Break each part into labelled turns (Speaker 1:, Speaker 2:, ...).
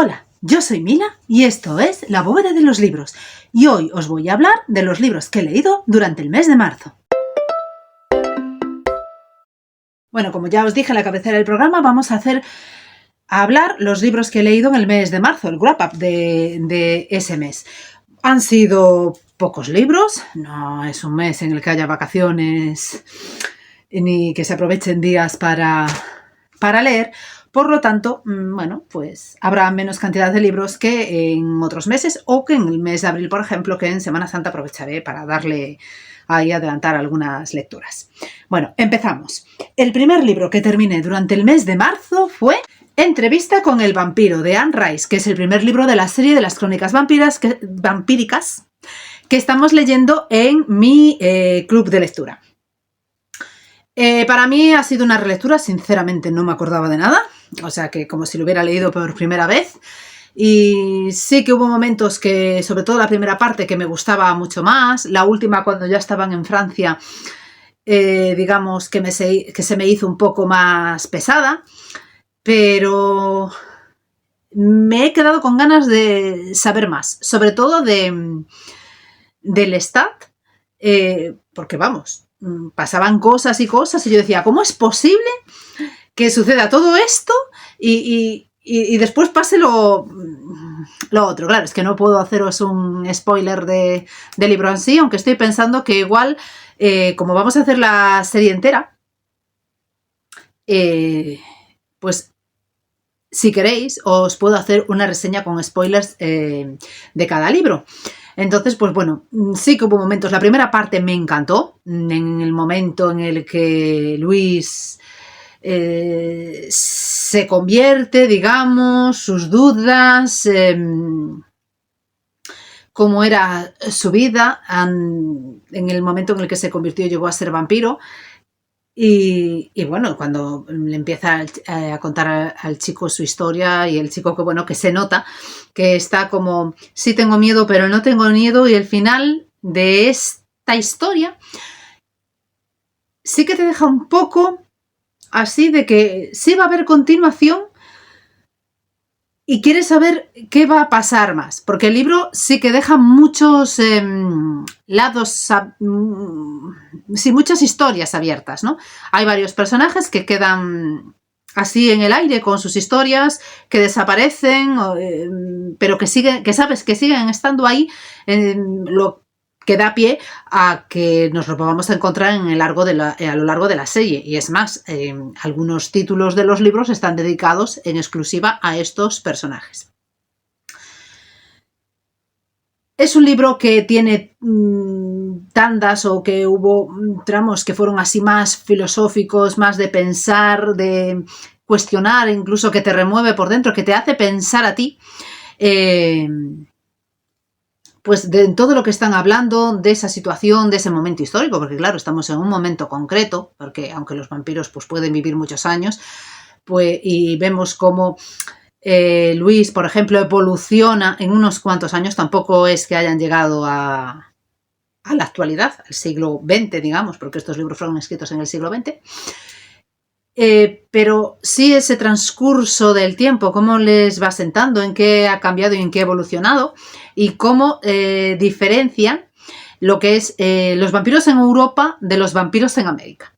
Speaker 1: Hola, yo soy Mila y esto es La Bóveda de los Libros, y hoy os voy a hablar de los libros que he leído durante el mes de marzo. Bueno, como ya os dije en la cabecera del programa, vamos a hablar los libros que he leído en el mes de marzo, el wrap-up de ese mes. Han sido pocos libros, no es un mes en el que haya vacaciones ni que se aprovechen días para leer. Por lo tanto, bueno, pues habrá menos cantidad de libros que en otros meses, o que en el mes de abril, por ejemplo, que en Semana Santa aprovecharé para darle ahí adelantar algunas lecturas. Bueno, empezamos. El primer libro que terminé durante el mes de marzo fue Entrevista con el vampiro, de Anne Rice, que es el primer libro de la serie de las crónicas vampíricas que estamos leyendo en mi club de lectura. Para mí ha sido una relectura, sinceramente no me acordaba de nada, o sea que como si lo hubiera leído por primera vez. Y sí que hubo momentos que, sobre todo la primera parte, que me gustaba mucho más. La última, cuando ya estaban en Francia, digamos que se me hizo un poco más pesada, pero me he quedado con ganas de saber más, sobre todo del Lestat, porque vamos, pasaban cosas y cosas y yo decía, ¿cómo es posible que suceda todo esto y después pase lo otro? Claro, es que no puedo haceros un spoiler del libro en sí, aunque estoy pensando que igual, como vamos a hacer la serie entera, pues si queréis os puedo hacer una reseña con spoilers de cada libro. Entonces, pues bueno, sí que hubo momentos. La primera parte me encantó, en el momento en el que Luis se convierte, digamos, sus dudas, cómo era su vida en el momento en el que se convirtió y llegó a ser vampiro. Y bueno, cuando le empieza a contar al chico su historia, y el chico que, bueno, que se nota que está como, sí tengo miedo, pero no tengo miedo, y el final de esta historia sí que te deja un poco así de que sí va a haber continuación y quieres saber qué va a pasar más, porque el libro sí que deja muchos lados, sí, muchas historias abiertas, ¿no? Hay varios personajes que quedan así en el aire con sus historias, que desaparecen, pero que siguen, que sabes que siguen estando ahí, lo que da pie a que nos lo vamos a encontrar a lo largo de la serie. Y es más, algunos títulos de los libros están dedicados en exclusiva a estos personajes. Es un libro que tiene tandas, o que hubo tramos que fueron así más filosóficos, más de pensar, de cuestionar, incluso que te remueve por dentro, que te hace pensar a ti, pues de todo lo que están hablando, de esa situación, de ese momento histórico, porque claro, estamos en un momento concreto, porque aunque los vampiros pues pueden vivir muchos años, pues, y vemos cómo Luis, por ejemplo, evoluciona en unos cuantos años, tampoco es que hayan llegado a la actualidad, al siglo XX, digamos, porque estos libros fueron escritos en el siglo XX, pero sí ese transcurso del tiempo, cómo les va sentando, en qué ha cambiado y en qué ha evolucionado, y cómo diferencian lo que es los vampiros en Europa de los vampiros en América.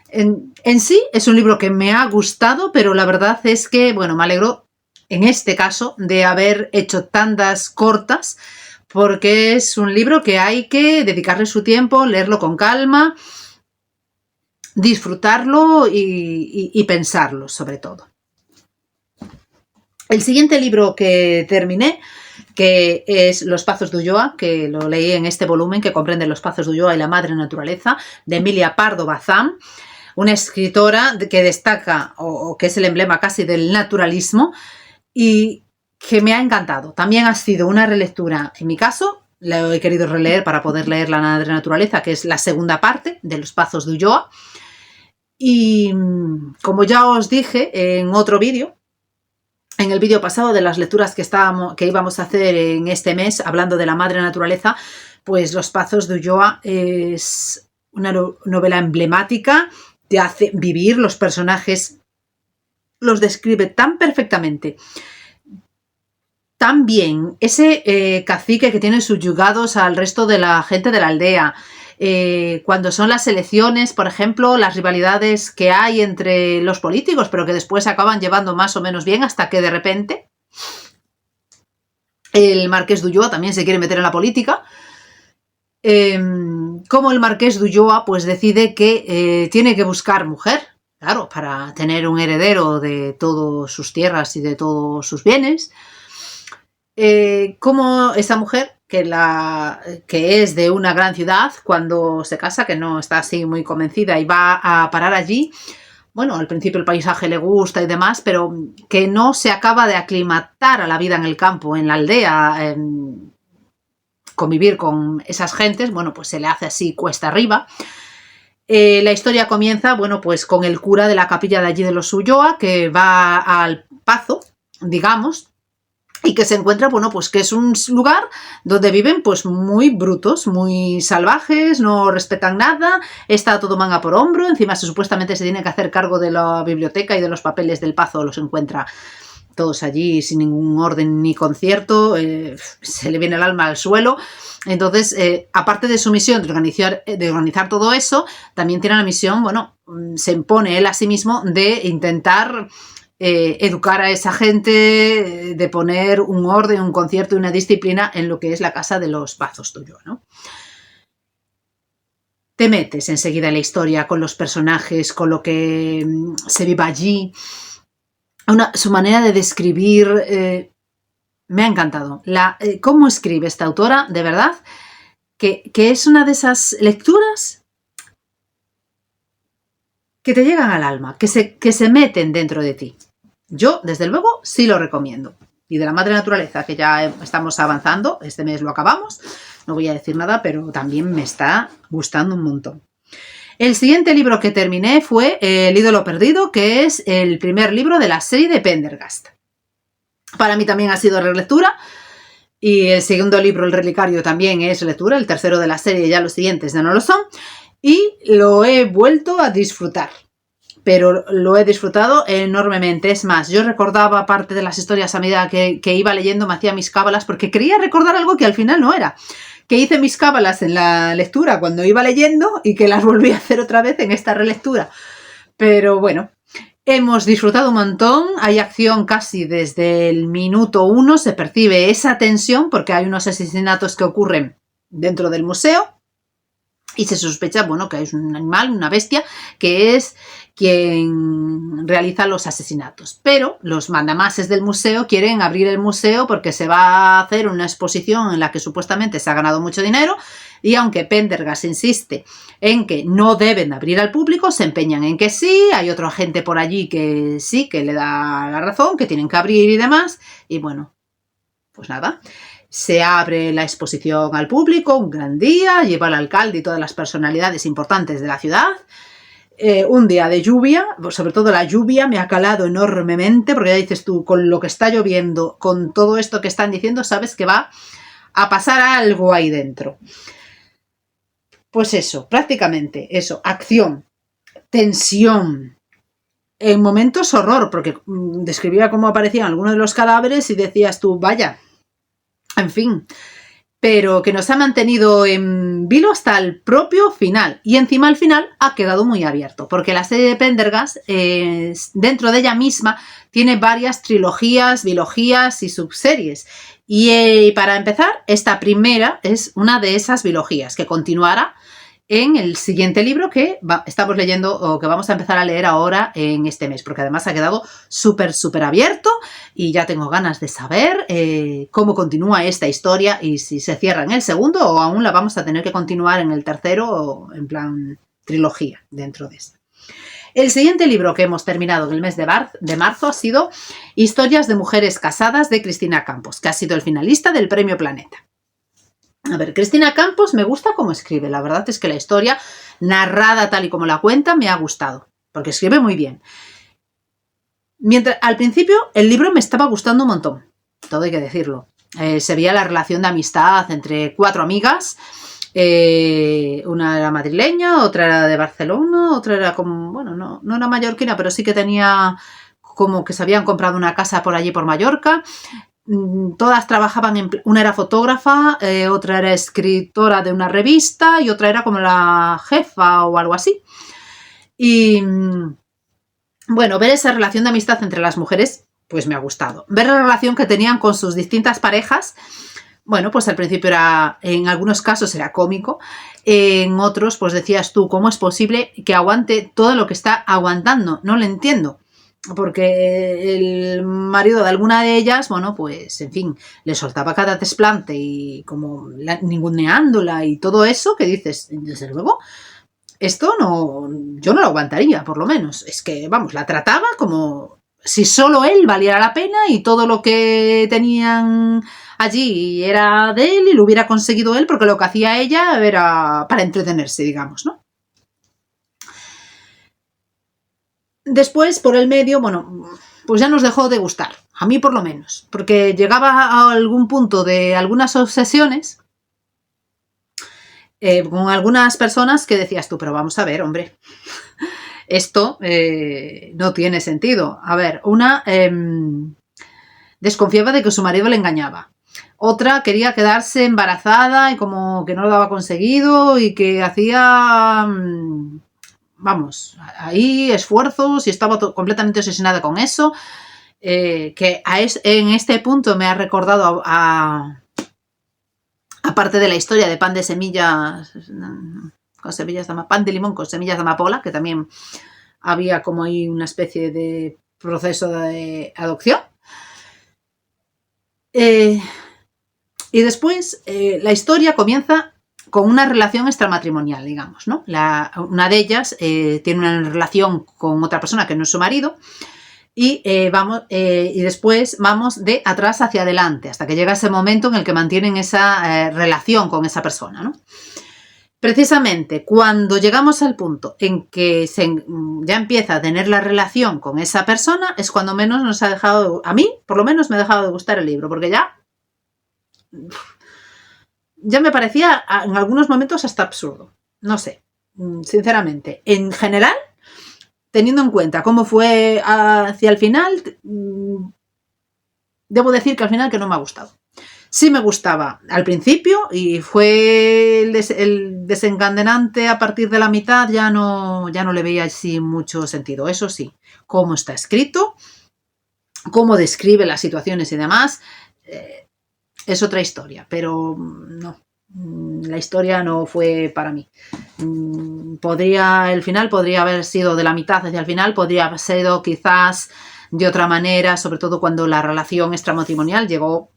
Speaker 1: En sí es un libro que me ha gustado, pero la verdad es que, bueno, me alegro en este caso de haber hecho tandas cortas, porque es un libro que hay que dedicarle su tiempo, leerlo con calma, disfrutarlo y pensarlo, sobre todo. El siguiente libro que terminé, que es Los Pazos de Ulloa, que lo leí en este volumen que comprende Los Pazos de Ulloa y la Madre Naturaleza, de Emilia Pardo Bazán, una escritora que destaca, o que es el emblema casi del naturalismo, y que me ha encantado. También ha sido una relectura, en mi caso, lo he querido releer para poder leer La Madre Naturaleza, que es la segunda parte de Los Pazos de Ulloa. Y como ya os dije en otro vídeo, en el vídeo pasado de las lecturas que íbamos a hacer en este mes, hablando de la Madre Naturaleza, pues Los Pazos de Ulloa es una novela emblemática, te hace vivir, los personajes los describe tan perfectamente, también ese cacique que tiene subyugados al resto de la gente de la aldea. Cuando son las elecciones, por ejemplo, las rivalidades que hay entre los políticos, pero que después acaban llevando más o menos bien hasta que de repente el marqués de Ulloa también se quiere meter en la política. Como el marqués de Ulloa pues decide que tiene que buscar mujer, claro, para tener un heredero de todas sus tierras y de todos sus bienes. Como esa mujer, que es de una gran ciudad, cuando se casa, que no está así muy convencida y va a parar allí, bueno, al principio el paisaje le gusta y demás, pero que no se acaba de aclimatar a la vida en el campo, en la aldea, convivir con esas gentes, bueno, pues se le hace así cuesta arriba. La historia comienza, bueno, pues con el cura de la capilla de allí de los Ulloa, que va al Pazo, digamos, y que se encuentra, bueno, pues que es un lugar donde viven pues muy brutos, muy salvajes, no respetan nada, está todo manga por hombro, encima supuestamente se tiene que hacer cargo de la biblioteca y de los papeles del Pazo, los encuentra todos allí sin ningún orden ni concierto, se le viene el alma al suelo. Entonces, aparte de su misión de organizar todo eso, también tiene la misión, bueno, se impone él a sí mismo de intentar educar a esa gente, de poner un orden, un concierto y una disciplina en lo que es la casa de los Pazos tuyo, ¿no? Te metes enseguida en la historia con los personajes, con lo que se vive allí. Su manera de describir me ha encantado. Cómo escribe esta autora, de verdad, que es una de esas lecturas que te llegan al alma, que se meten dentro de ti. Yo, desde luego, sí lo recomiendo. Y de la madre naturaleza, que ya estamos avanzando, este mes lo acabamos, no voy a decir nada, pero también me está gustando un montón. El siguiente libro que terminé fue El ídolo perdido, que es el primer libro de la serie de Pendergast. Para mí también ha sido relectura. Y el segundo libro, El relicario, también es lectura. El tercero de la serie, ya los siguientes ya no lo son. Y lo he vuelto a disfrutar. Pero lo he disfrutado enormemente. Es más, yo recordaba parte de las historias a medida que iba leyendo, me hacía mis cábalas, porque quería recordar algo que al final no era. Que hice mis cábalas en la lectura cuando iba leyendo y que las volví a hacer otra vez en esta relectura. Pero bueno, hemos disfrutado un montón, hay acción casi desde el minuto 1, se percibe esa tensión porque hay unos asesinatos que ocurren dentro del museo y se sospecha, bueno, que es un animal, una bestia, que es quien realiza los asesinatos. Pero los mandamases del museo quieren abrir el museo porque se va a hacer una exposición en la que supuestamente se ha ganado mucho dinero y aunque Pendergast insiste en que no deben abrir al público, se empeñan en que sí, hay otro agente por allí que sí, que le da la razón, que tienen que abrir y demás, y bueno, pues nada. Se abre la exposición al público, un gran día, lleva al alcalde y todas las personalidades importantes de la ciudad. Un día de lluvia, sobre todo la lluvia me ha calado enormemente, porque ya dices tú, con lo que está lloviendo, con todo esto que están diciendo, sabes que va a pasar algo ahí dentro. Pues eso, prácticamente eso, acción, tensión, en momentos horror, porque describía cómo aparecían algunos de los cadáveres y decías tú, vaya, en fin, pero que nos ha mantenido en vilo hasta el propio final. Y encima al final ha quedado muy abierto, porque la serie de Pendergast, dentro de ella misma, tiene varias trilogías, bilogías y subseries. Y para empezar, esta primera es una de esas bilogías, que continuará en el siguiente libro que estamos leyendo o que vamos a empezar a leer ahora en este mes, porque además ha quedado súper abierto y ya tengo ganas de saber cómo continúa esta historia y si se cierra en el segundo o aún la vamos a tener que continuar en el tercero o en plan trilogía dentro de esta. El siguiente libro que hemos terminado en el mes de marzo ha sido Historias de mujeres casadas de Cristina Campos, que ha sido el finalista del Premio Planeta. A ver, Cristina Campos me gusta cómo escribe, la verdad es que la historia narrada tal y como la cuenta me ha gustado, porque escribe muy bien. Mientras, al principio el libro me estaba gustando un montón, todo hay que decirlo. Se veía la relación de amistad entre 4 amigas, una era madrileña, otra era de Barcelona, otra era como, bueno, no era mallorquina, pero sí que tenía como que se habían comprado una casa por allí por Mallorca. todas trabajaban una era fotógrafa, otra era escritora de una revista y otra era como la jefa o algo así. Y bueno, ver esa relación de amistad entre las mujeres, pues me ha gustado. Ver la relación que tenían con sus distintas parejas, bueno, pues al principio era, en algunos casos era cómico, en otros pues decías tú, ¿cómo es posible que aguante todo lo que está aguantando? No lo entiendo. Porque el marido de alguna de ellas, bueno, pues en fin, le soltaba cada desplante y como ninguneándola y todo eso, que dices, desde luego, esto no, yo no lo aguantaría, por lo menos. Es que, vamos, la trataba como si solo él valiera la pena y todo lo que tenían allí era de él y lo hubiera conseguido él, porque lo que hacía ella era para entretenerse, digamos, ¿no? Después, por el medio, bueno, pues ya nos dejó de gustar, a mí por lo menos, porque llegaba a algún punto de algunas obsesiones con algunas personas que decías tú, pero vamos a ver, hombre, esto no tiene sentido. A ver, una desconfiaba de que su marido le engañaba. Otra quería quedarse embarazada y como que no lo daba conseguido y que hacía, vamos, ahí esfuerzos y estaba completamente obsesionada con eso. Que en este punto me ha recordado aparte de la historia de pan de semillas, con semillas de pan de limón con semillas de amapola, que también había como ahí una especie de proceso de adopción. Y después la historia comienza con una relación extramatrimonial, digamos, ¿no? Una de ellas tiene una relación con otra persona que no es su marido y después vamos de atrás hacia adelante hasta que llega ese momento en el que mantienen esa relación con esa persona, ¿no? Precisamente cuando llegamos al punto en que ya empieza a tener la relación con esa persona es cuando menos nos ha dejado, a mí por lo menos me ha dejado de gustar el libro, porque ya me parecía en algunos momentos hasta absurdo. No sé, sinceramente. En general, teniendo en cuenta cómo fue hacia el final, debo decir que al final que no me ha gustado. Sí me gustaba al principio y fue el desencadenante a partir de la mitad, ya no le veía así mucho sentido. Eso sí, cómo está escrito, cómo describe las situaciones y demás, es otra historia, pero no, la historia no fue para mí. El final podría haber sido de la mitad hacia el final, podría haber sido quizás de otra manera, sobre todo cuando la relación extramatrimonial llegó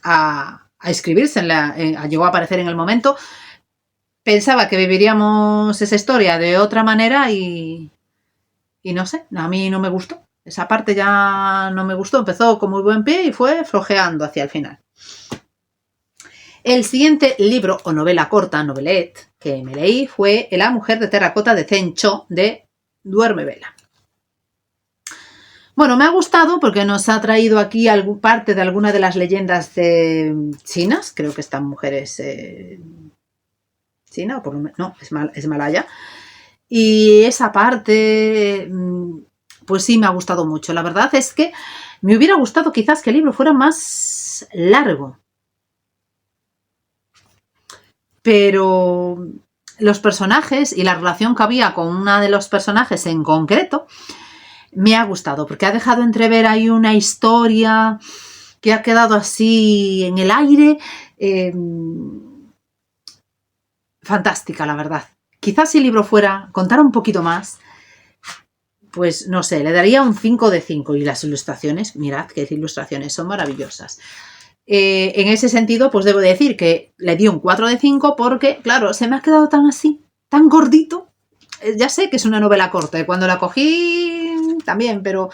Speaker 1: a escribirse, llegó a aparecer en el momento. Pensaba que viviríamos esa historia de otra manera y no sé, a mí no me gustó. Esa parte ya no me gustó, empezó con muy buen pie y fue flojeando hacia el final. El siguiente libro o novela corta, novelette, que me leí fue La mujer de terracota de Zen Cho de Duerme Vela. Bueno, me ha gustado porque nos ha traído aquí parte de alguna de las leyendas chinas. Creo que esta mujer es china, o por lo menos, no, es malaya. Y esa parte, pues sí me ha gustado mucho. La verdad es que me hubiera gustado quizás que el libro fuera más largo. Pero los personajes y la relación que había con una de los personajes en concreto me ha gustado, porque ha dejado entrever ahí una historia que ha quedado así en el aire, fantástica, la verdad. Quizás si el libro contara un poquito más, pues no sé, le daría un 5 de 5. Y las ilustraciones, mirad qué ilustraciones, son maravillosas. En ese sentido, pues debo decir que le di un 4 de 5 porque, claro, se me ha quedado tan así, tan gordito. Ya sé que es una novela corta, cuando la cogí también, pero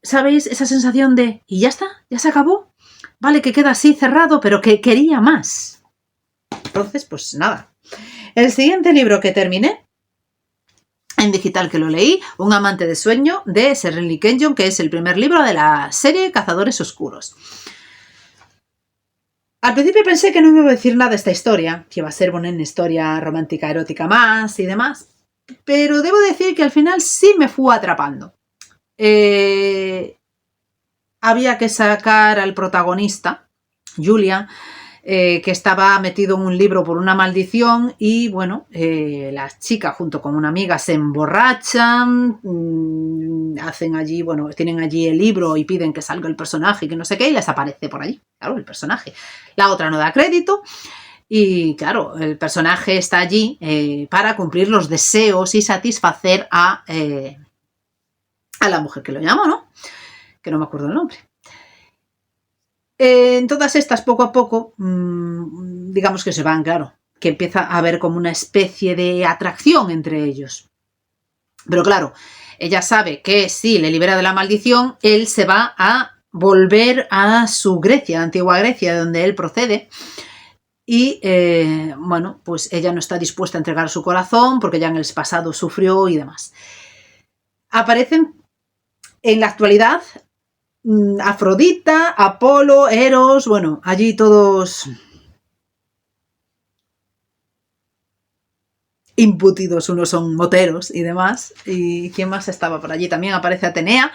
Speaker 1: ¿sabéis? Esa sensación de, ¿y ya está? ¿Ya se acabó? Vale, que queda así cerrado, pero que quería más. Entonces, pues nada. El siguiente libro que terminé, en digital que lo leí, Un amante de sueño, de Seren Lee Kenyon, que es el primer libro de la serie Cazadores Oscuros. Al principio pensé que no me iba a decir nada de esta historia, que iba a ser una historia romántica, erótica más y demás, pero debo decir que al final sí me fue atrapando. había que sacar al protagonista, Julian, que estaba metido en un libro por una maldición y bueno, la chica junto con una amiga se emborrachan, hacen allí, bueno, tienen allí el libro y piden que salga el personaje y que no sé qué, y les aparece por allí, claro, el personaje. La otra no da crédito y claro, el personaje está allí para cumplir los deseos y satisfacer a la mujer que lo llama, ¿no? Que no me acuerdo el nombre. En todas estas, poco a poco, digamos que se van, claro, que empieza a haber como una especie de atracción entre ellos. Pero claro, ella sabe que si le libera de la maldición, él se va a volver a su Grecia, la antigua Grecia, de donde él procede. Y bueno, pues ella no está dispuesta a entregar su corazón porque ya en el pasado sufrió y demás. Aparecen en la actualidad Afrodita, Apolo, Eros, bueno, allí todos imputidos, unos son moteros y demás. ¿Y quién más estaba por allí? También aparece Atenea.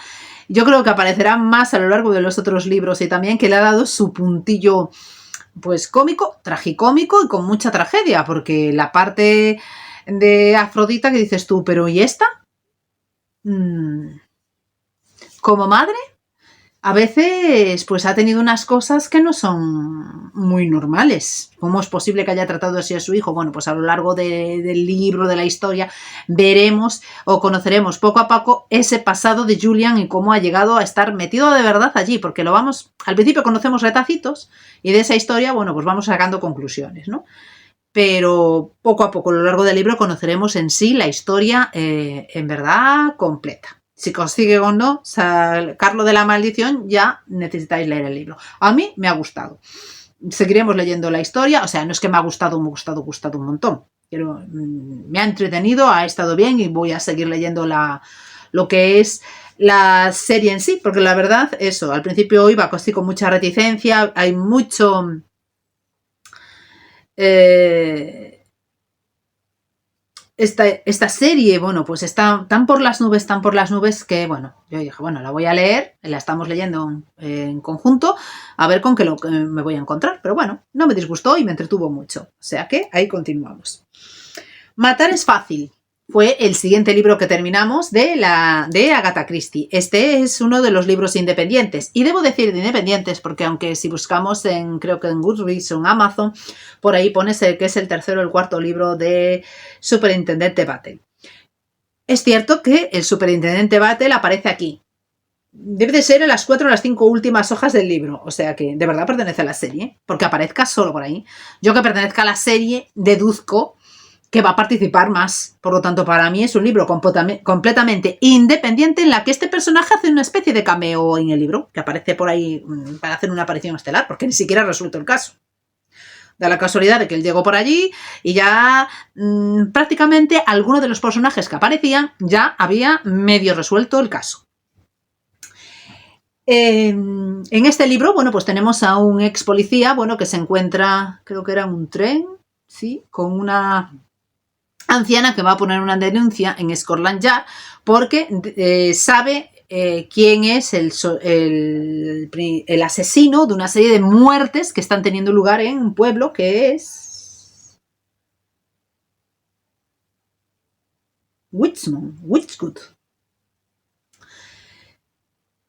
Speaker 1: Yo creo que aparecerá más a lo largo de los otros libros y también que le ha dado su puntillo pues cómico, tragicómico y con mucha tragedia, porque la parte de Afrodita que dices tú, pero ¿y esta? Como madre, a veces pues ha tenido unas cosas que no son muy normales. ¿Cómo es posible que haya tratado así a su hijo? Bueno, pues a lo largo del libro, de la historia, veremos o conoceremos poco a poco ese pasado de Julian y cómo ha llegado a estar metido de verdad allí, porque lo vamos, al principio conocemos retacitos y de esa historia, bueno, pues vamos sacando conclusiones, ¿no? Pero poco a poco a lo largo del libro conoceremos en sí la historia en verdad completa. Si consigue o no sacarlo de la maldición, ya necesitáis leer el libro. A mí me ha gustado. Seguiremos leyendo la historia, o sea, no es que me ha gustado un montón. Pero me ha entretenido, ha estado bien y voy a seguir leyendo lo que es la serie en sí, porque la verdad, eso, al principio iba así con mucha reticencia, hay mucho... Esta serie, bueno, pues está tan por las nubes que, bueno, yo dije, bueno, la voy a leer, la estamos leyendo en conjunto, a ver con qué me voy a encontrar, pero bueno, no me disgustó y me entretuvo mucho, o sea que ahí continuamos. Matar es fácil. Fue el siguiente libro que terminamos de Agatha Christie. Este es uno de los libros independientes. Y debo decir de independientes porque aunque si buscamos creo que en Goodreads o en Amazon, por ahí pone que es el tercero o el cuarto libro de Superintendente Battle. Es cierto que el Superintendente Battle aparece aquí. Debe de ser en las 4 o las 5 últimas hojas del libro. O sea que de verdad pertenece a la serie. Porque aparezca solo por ahí. Yo que pertenezca a la serie deduzco que va a participar más. Por lo tanto, para mí es un libro completamente independiente en la que este personaje hace una especie de cameo en el libro, que aparece por ahí para hacer una aparición estelar, porque ni siquiera ha resuelto el caso. Da la casualidad de que él llegó por allí y ya prácticamente alguno de los personajes que aparecían ya había medio resuelto el caso. En este libro, bueno, pues tenemos a un ex policía, bueno, que se encuentra, creo que era en un tren, sí, con una anciana que va a poner una denuncia en Scotland Yard porque sabe quién es el asesino de una serie de muertes que están teniendo lugar en un pueblo que es Witchwood.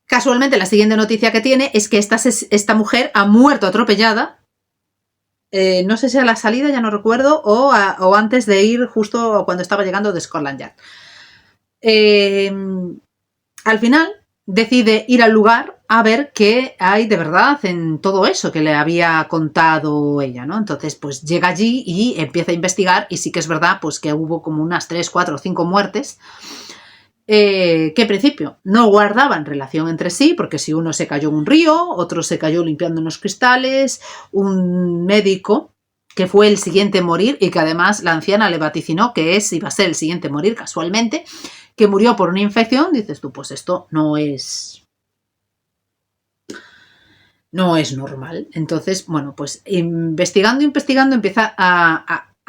Speaker 1: Casualmente, la siguiente noticia que tiene es que esta mujer ha muerto atropellada. No sé si a la salida, ya no recuerdo, o antes de ir justo cuando estaba llegando de Scotland Yard. Al final decide ir al lugar a ver qué hay de verdad en todo eso que le había contado ella, ¿no? Entonces, pues llega allí y empieza a investigar y sí que es verdad pues que hubo como unas 3, 4 o 5 muertes que en principio no guardaban relación entre sí, porque si uno se cayó en un río, otro se cayó limpiando unos cristales, un médico que fue el siguiente en morir y que además la anciana le vaticinó que iba a ser el siguiente en morir casualmente, que murió por una infección, dices tú, pues esto no es normal. Entonces, bueno, pues investigando empieza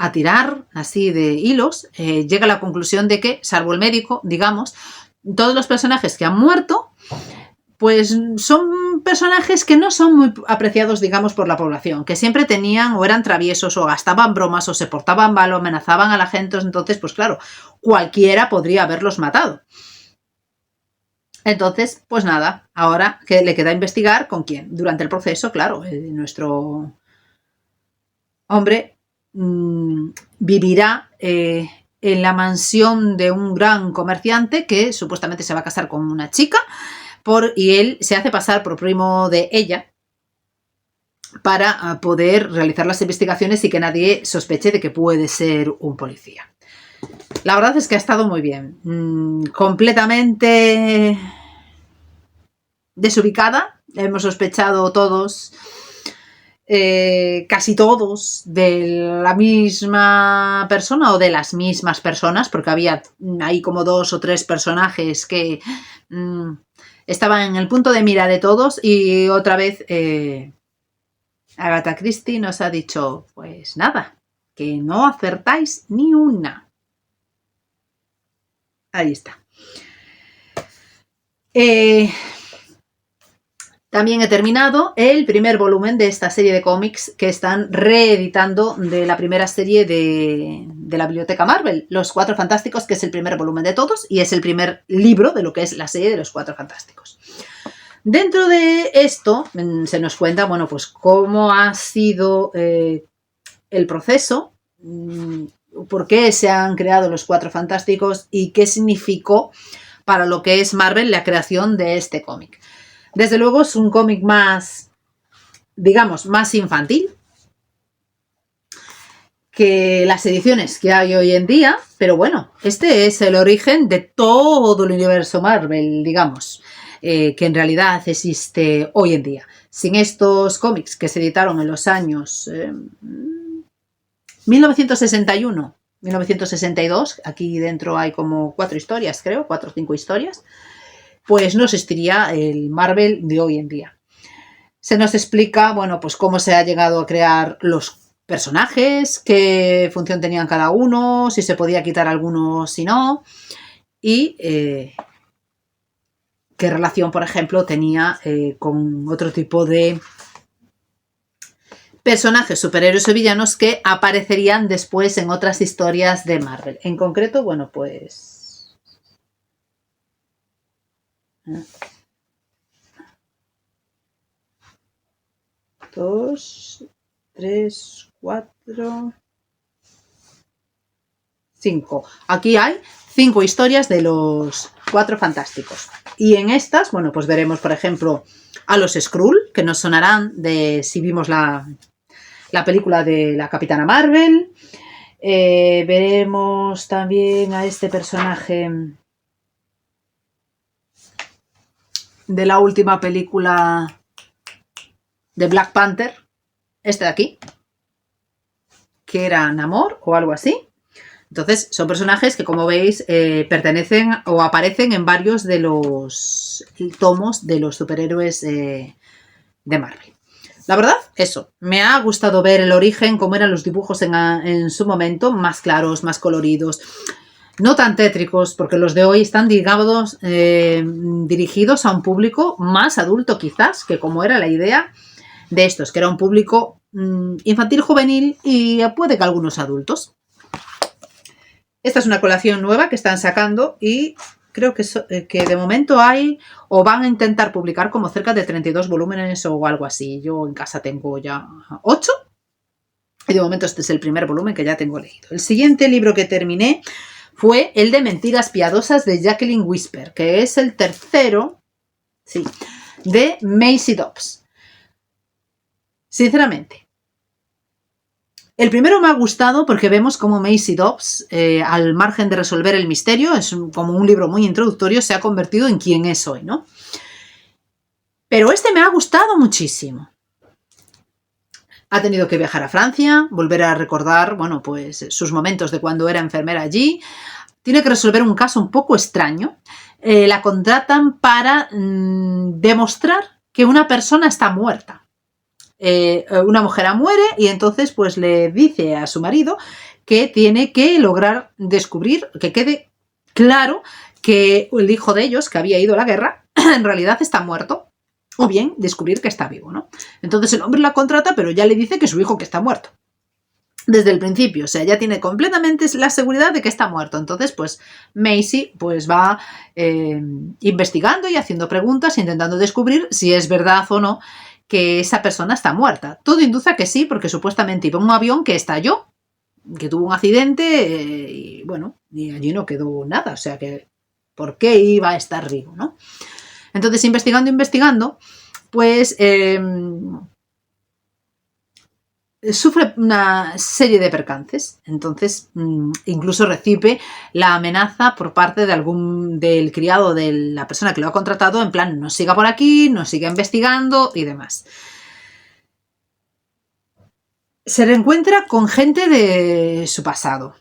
Speaker 1: a tirar así de hilos, llega a la conclusión de que, salvo el médico, digamos, todos los personajes que han muerto pues son personajes que no son muy apreciados, digamos, por la población, que siempre tenían o eran traviesos o gastaban bromas o se portaban mal o amenazaban a la gente. Entonces, pues claro, cualquiera podría haberlos matado. Entonces, pues nada, ahora que le queda investigar con quién. Durante el proceso, claro, nuestro hombre vivirá en la mansión de un gran comerciante que supuestamente se va a casar con una chica y él se hace pasar por primo de ella para poder realizar las investigaciones y que nadie sospeche de que puede ser un policía. La verdad es que ha estado muy bien. Completamente desubicada. Hemos sospechado todos, casi todos, de la misma persona o de las mismas personas, porque había ahí como 2 o 3 personajes que estaban en el punto de mira de todos. Y otra vez Agatha Christie nos ha dicho, pues nada, que no acertáis ni una. Ahí está. También he terminado el primer volumen de esta serie de cómics que están reeditando de la primera serie de la Biblioteca Marvel, Los Cuatro Fantásticos, que es el primer volumen de todos y es el primer libro de lo que es la serie de Los Cuatro Fantásticos. Dentro de esto se nos cuenta, bueno, pues cómo ha sido el proceso, por qué se han creado los Cuatro Fantásticos y qué significó para lo que es Marvel la creación de este cómic. Desde luego es un cómic más, digamos, más infantil que las ediciones que hay hoy en día, pero bueno, este es el origen de todo el universo Marvel, digamos, que en realidad existe hoy en día. Sin estos cómics que se editaron en los años 1961, 1962, aquí dentro hay como 4 historias, creo, 4 o 5 historias, pues no existiría el Marvel de hoy en día. Se nos explica, bueno, pues cómo se ha llegado a crear los personajes, qué función tenían cada uno, si se podía quitar alguno, si no, y qué relación, por ejemplo, tenía con otro tipo de personajes, superhéroes o villanos que aparecerían después en otras historias de Marvel. En concreto, bueno, pues 2, 3, 4, 5. Aquí hay 5 historias de los Cuatro Fantásticos. Y en estas, bueno, pues veremos, por ejemplo, a los Skrull, que nos sonarán de si vimos la película de la Capitana Marvel. Veremos también a este personaje de la última película de Black Panther, este de aquí, que era Namor o algo así. Entonces son personajes que, como veis, pertenecen o aparecen en varios de los tomos de los superhéroes de Marvel. La verdad, eso, me ha gustado ver el origen, cómo eran los dibujos en su momento, más claros, más coloridos, no tan tétricos, porque los de hoy están, digamos, dirigidos a un público más adulto quizás, que como era la idea de estos, que era un público infantil, juvenil y puede que algunos adultos. Esta es una colección nueva que están sacando y creo que de momento hay o van a intentar publicar como cerca de 32 volúmenes o algo así. Yo en casa tengo ya 8 y de momento este es el primer volumen que ya tengo leído. El siguiente libro que terminé fue el de Mentiras Piadosas de Jacqueline Whisper, que es el tercero, sí, de Maisie Dobbs. Sinceramente, el primero me ha gustado porque vemos cómo Maisie Dobbs, al margen de resolver el misterio, es como un libro muy introductorio, se ha convertido en quien es hoy, ¿no? Pero este me ha gustado muchísimo. Ha tenido que viajar a Francia, volver a recordar, bueno, pues sus momentos de cuando era enfermera allí. Tiene que resolver un caso un poco extraño. La contratan para demostrar que una persona está muerta. Una mujer muere y entonces pues le dice a su marido que tiene que lograr descubrir, que quede claro que el hijo de ellos, que había ido a la guerra, en realidad está muerto, o bien descubrir que está vivo, ¿no? Entonces el hombre la contrata, pero ya le dice que su hijo que está muerto. Desde el principio, o sea, ya tiene completamente la seguridad de que está muerto. Entonces, pues Maisie pues va investigando y haciendo preguntas, intentando descubrir si es verdad o no que esa persona está muerta. Todo induce a que sí, porque supuestamente iba en un avión que estalló, que tuvo un accidente y bueno, y allí no quedó nada. O sea que, ¿por qué iba a estar vivo, no? Entonces, investigando, pues sufre una serie de percances. Entonces, incluso recibe la amenaza por parte de del criado de la persona que lo ha contratado, en plan, no siga por aquí, no siga investigando y demás. Se reencuentra con gente de su pasado.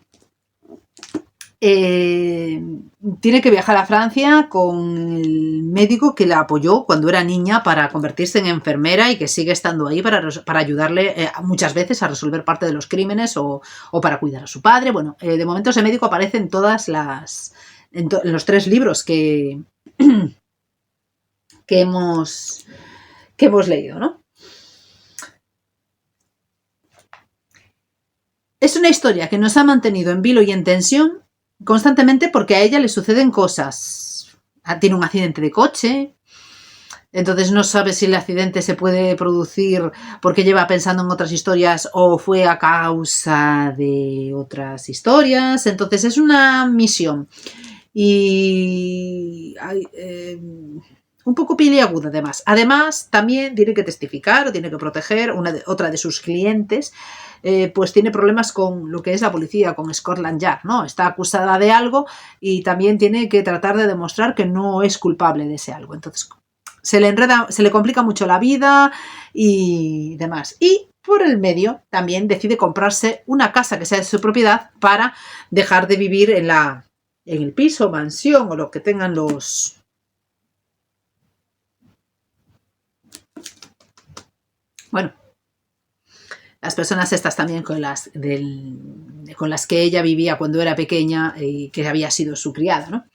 Speaker 1: Tiene que viajar a Francia con el médico que la apoyó cuando era niña para convertirse en enfermera y que sigue estando ahí para ayudarle muchas veces a resolver parte de los crímenes o para cuidar a su padre. Bueno, de momento ese médico aparece en todas en los 3 libros que hemos leído, ¿no? Es una historia que nos ha mantenido en vilo y en tensión constantemente porque a ella le suceden cosas. Tiene un accidente de coche, entonces no sabe si el accidente se puede producir porque lleva pensando en otras historias o fue a causa de otras historias. Entonces es una misión y un poco peliaguda además. Además, también tiene que testificar o tiene que proteger otra de sus clientes. Pues tiene problemas con lo que es la policía, con Scotland Yard, ¿no? Está acusada de algo y también tiene que tratar de demostrar que no es culpable de ese algo. Entonces se le complica mucho la vida y demás. Y por el medio también decide comprarse una casa que sea de su propiedad para dejar de vivir en el piso, mansión o lo que tengan los... Bueno, las personas estas también con las que ella vivía cuando era pequeña y que había sido su criada, ¿no?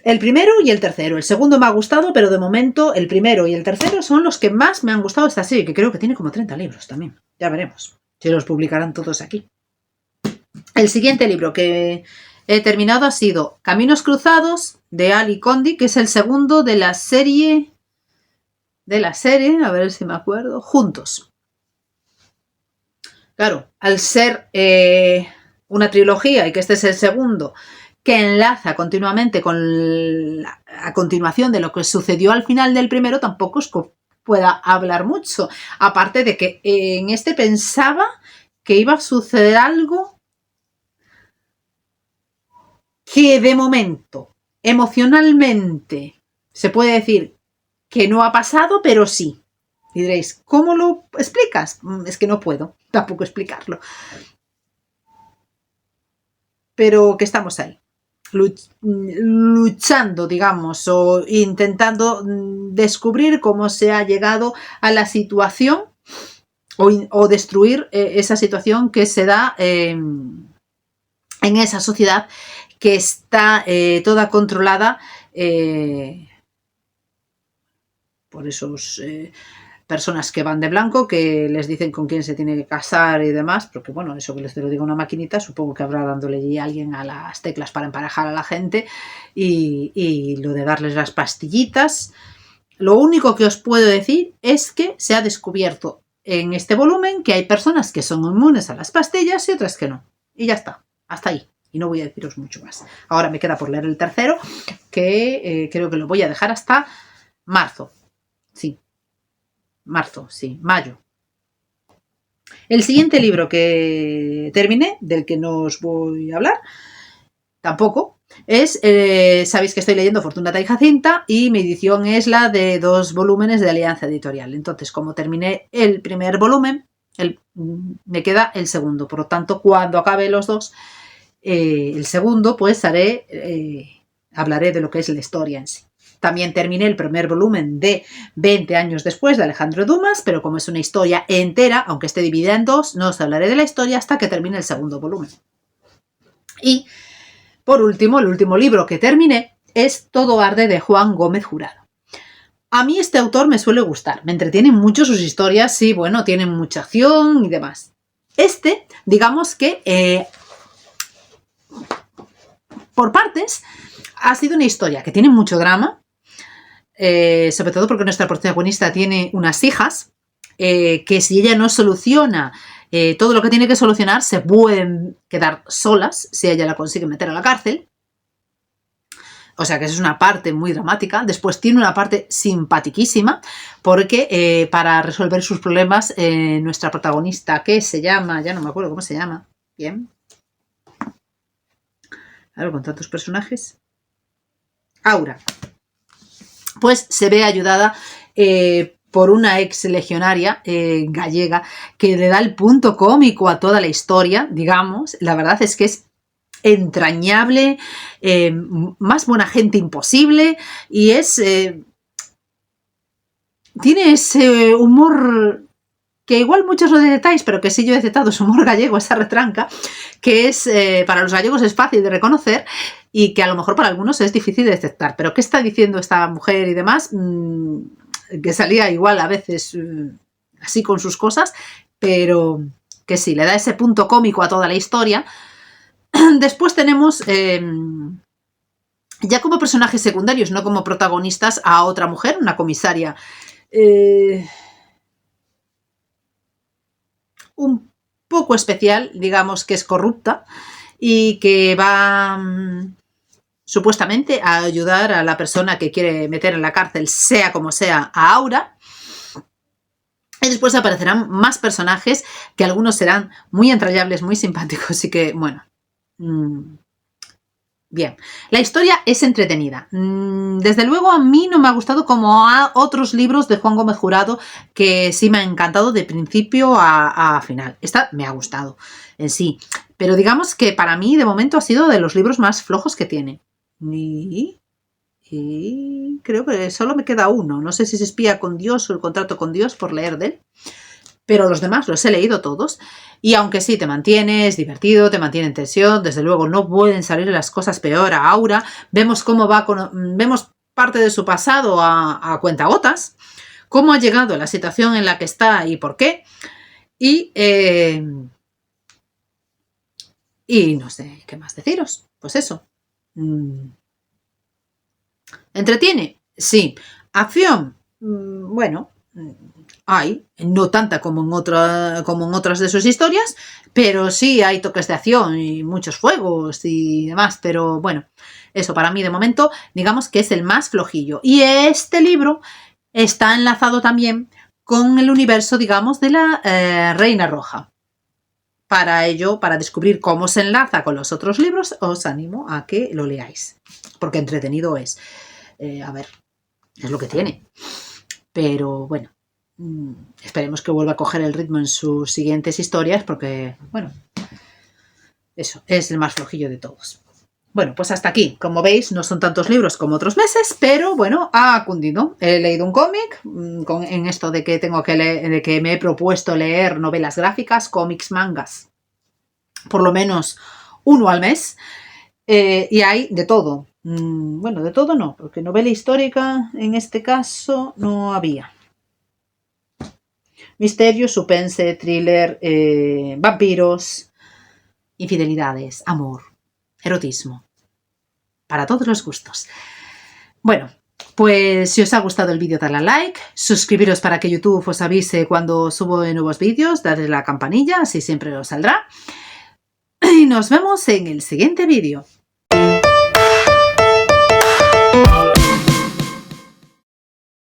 Speaker 1: El primero y el tercero. El segundo me ha gustado, pero de momento el primero y el tercero son los que más me han gustado de esta serie, que creo que tiene como 30 libros también. Ya veremos si los publicarán todos aquí. El siguiente libro que he terminado ha sido Caminos Cruzados, de Ali Condi, que es el segundo de la serie, a ver si me acuerdo, Juntos. Claro, al ser una trilogía y que este es el segundo, que enlaza continuamente con a continuación de lo que sucedió al final del primero, tampoco os pueda hablar mucho. Aparte de que en este pensaba que iba a suceder algo que de momento, emocionalmente, se puede decir que no ha pasado, pero sí. Y diréis, ¿cómo lo explicas? Es que no puedo tampoco explicarlo. Pero que estamos ahí, luchando, digamos, o intentando descubrir cómo se ha llegado a la situación o destruir esa situación que se da en esa sociedad que está toda controlada por esos personas que van de blanco, que les dicen con quién se tiene que casar y demás, porque bueno, eso que les lo diga una maquinita, supongo que habrá dándole allí a alguien a las teclas para emparejar a la gente y lo de darles las pastillitas. Lo único que os puedo decir es que se ha descubierto en este volumen que hay personas que son inmunes a las pastillas y otras que no. Y ya está, hasta ahí. Y no voy a deciros mucho más. Ahora me queda por leer el tercero, que creo que lo voy a dejar hasta marzo. Sí, mayo. El siguiente libro que terminé, del que no os voy a hablar, tampoco, es, sabéis que estoy leyendo Fortunata y Jacinta y mi edición es la de 2 volúmenes de Alianza Editorial. Entonces, como terminé el primer volumen, me queda el segundo. Por lo tanto, cuando acabe los 2, el segundo, pues hablaré de lo que es la historia en sí. También terminé el primer volumen de 20 años después de Alejandro Dumas, pero como es una historia entera, aunque esté dividida en 2, no os hablaré de la historia hasta que termine el segundo volumen. Y por último, el último libro que terminé es Todo arde de Juan Gómez Jurado. A mí este autor me suele gustar, me entretienen mucho sus historias, sí, bueno, tienen mucha acción y demás. Digamos que por partes ha sido una historia que tiene mucho drama, sobre todo porque nuestra protagonista tiene unas hijas que si ella no soluciona todo lo que tiene que solucionar, se pueden quedar solas si ella la consigue meter a la cárcel. O sea que esa es una parte muy dramática. Después tiene una parte simpaticísima porque para resolver sus problemas nuestra protagonista, que se llama, ya no me acuerdo cómo se llama, bien, a ver, con tantos personajes, Aura, pues se ve ayudada por una ex legionaria gallega que le da el punto cómico a toda la historia, digamos. La verdad es que es entrañable, más buena gente imposible, y tiene ese humor que igual muchos lo detectáis, pero que sí yo he detectado, su humor gallego, esa retranca, que es para los gallegos es fácil de reconocer y que a lo mejor para algunos es difícil de detectar. Pero ¿qué está diciendo esta mujer y demás? Que salía igual a veces así con sus cosas, pero que sí, le da ese punto cómico a toda la historia. Después tenemos, ya como personajes secundarios, no como protagonistas, a otra mujer, una comisaria un poco especial, digamos que es corrupta y que va supuestamente a ayudar a la persona que quiere meter en la cárcel, sea como sea, a Aura. Y después aparecerán más personajes que algunos serán muy entrañables, muy simpáticos y que, bueno, bien. La historia es entretenida. Desde luego a mí no me ha gustado como a otros libros de Juan Gómez Jurado que sí me ha encantado de principio a final. Esta me ha gustado en sí. Pero digamos que para mí de momento ha sido de los libros más flojos que tiene. Y creo que solo me queda uno. No sé si se espía con Dios o el contrato con Dios por leer de él. Pero los demás los he leído todos. Y aunque sí te mantienes divertido, te mantiene en tensión, desde luego no pueden salir las cosas peor a Aura. Vemos cómo vemos parte de su pasado a cuentagotas, cómo ha llegado a la situación en la que está y por qué. Y no sé qué más deciros. Pues eso. ¿Entretiene? Sí. ¿Acción? Bueno, hay, no tanta como en otras de sus historias, pero sí hay toques de acción y muchos fuegos y demás, pero bueno, eso para mí de momento digamos que es el más flojillo. Y este libro está enlazado también con el universo, digamos, de la Reina Roja. Para ello, para descubrir cómo se enlaza con los otros libros, os animo a que lo leáis, porque entretenido es. A ver, es lo que tiene. Pero bueno, esperemos que vuelva a coger el ritmo en sus siguientes historias porque, bueno, eso, es el más flojillo de todos. Bueno, pues hasta aquí. Como veis, no son tantos libros como otros meses, pero bueno, ha cundido. He leído un cómic en esto de que tengo que leer, de que me he propuesto leer novelas gráficas, cómics, mangas, por lo menos uno al mes, y hay de todo. Bueno, de todo no, porque novela histórica en este caso no había. Misterio, suspense, thriller, vampiros, infidelidades, amor, erotismo. Para todos los gustos. Bueno, pues si os ha gustado el vídeo, dadle a like, suscribiros para que YouTube os avise cuando subo nuevos vídeos, dadle a la campanilla, así siempre os saldrá. Y nos vemos en el siguiente vídeo.